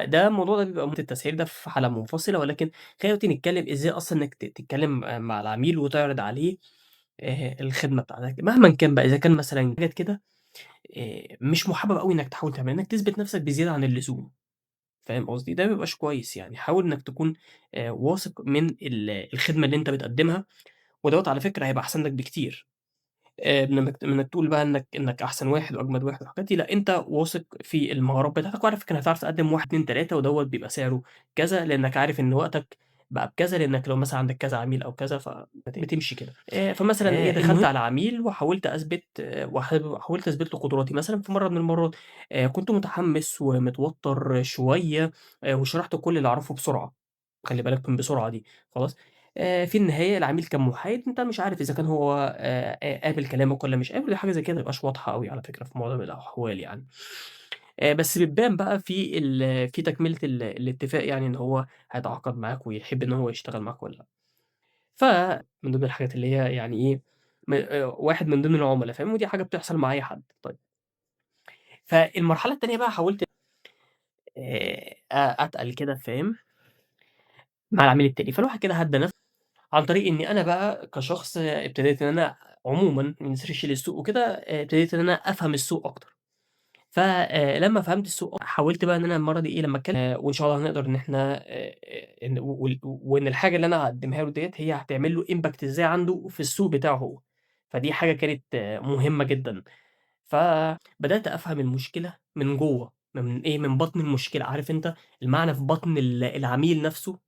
ده الموضوع ده بيبقى التسعير ده في حالة منفصلة، ولكن خلّينا دلوقتي نتكلّم إزاي أصلًا إنّك تتكلّم مع العميل وتعرض عليه الخدمة بتاعتك، مهمًا كان بقى إذا كان مثلًا حاجات كده مش محبّب أوي إنّك تحاول تعملها، إنّك تثبت نَفْسك بزيادة عن اللزوم، فاهم قصدي؟ ده ما بيبقاش كويس يعني، حاول إنّك تكون واثق من الخدمة اللي أنت بتقدّمها، ودوّة على فكرة هيبقى أحسن لك بكتير. من إنك تقول بقى إنك أحسن واحد وأجمد واحد والحاجات دي، لأ، أنت واثق في المهارات بتاعتك وعارف إنك هتعرف تقدّم 1، 2، 3 ودوّة بيبقى سعره كذا، لإنك عارف إن وقتك بقى بكذا، لإنك لو مثلًا عندك كذا عميل أو كذا بتمشي كده. فمثلًا إيه، دخلت على عميل وحاولت أثبت حاولت أثبت له قدراتي، مثلًا في مرّة من المرّات كنت متحمّس ومتوتّر شوية وشرحت كل اللي أعرفه بسرعة، خلّي بالك من بسرعة دي، خلاص؟ في النهاية العميل كان محايد، أنت مش عارف إذا كان هو قابل كلامك والّا مش قابل، ودي حاجة زي كده ما بتبقاش واضحة أوي على فكرة في معظم الأحوال يعني. بس بتبان بقى في تكملة الاتفاق يعني إن هو هيتعاقد معاك ويحب إن هو يشتغل معاك والّا لأ. فمن ضمن الحاجات اللي هي يعني إيه، واحد من ضمن العُملا فاهم، ودي حاجة بتحصل مع أي حد. طيب، فالمرحلة التانية بقى حاولت أتقل كده فاهم، مع العميل التاني، فالواحد كده هدّى نفسه عن طريق إني أنا بقى كشخص ابتديت إن أنا عمومًا من research للسوق وكده، ابتديت إن أنا أفهم السوق أكتر. لمّا فهمت السوق حاولت بقى إن أنا المرّة دي إيه، لمّا أتكلم وإن شاء الله هنقدر إن إحنا إن وإن الحاجة اللي أنا هاقدّمها له ديّة هي هتعمل له impact إزاي عنده في السوق بتاعه هو، فدي حاجة كانت مهمة جدًا. فبدأت أفهم المشكلة من جوّه، من إيه، من بطن المشكلة، عارف أنت المعنى في بطن العميل نفسه.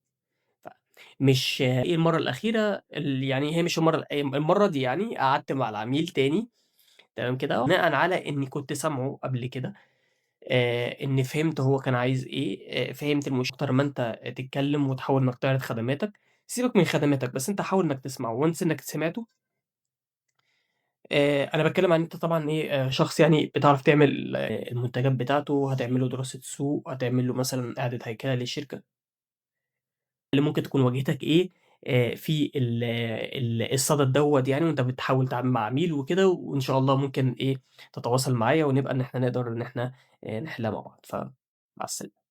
مش إيه المَرّة الأخيرة يعني هي مش المَرّة دي يعني قعدت مع العميل تاني تمام كده، بناءً على إني كنت سامعه قبل كده، إني فهمت هو كان عايز إيه، فهمت أكتر ما أنت تتكلم وتحاول إنك تعرض خدماتك، سيبك من خدماتك، بس أنت حاول إنك تسمعه once إنك سمعته. أنا باتكلم عن أنت طبعًا إيه، شخص يعني بتعرف تعمل المنتجات بتاعته، هتعمل له دراسة سوق، هتعمل له مثلًا إعادة هيكلة للشركة. اللي ممكن تكون واجهتك إيه، في الصدد دوّة يعني وأنت بتحاول تتعامل مع عميل وكده، وإن شاء الله ممكن إيه، تتواصل معايا ونبقى إن إحنا نقدر إن إحنا نحلها مع بعض، فمع السلامة.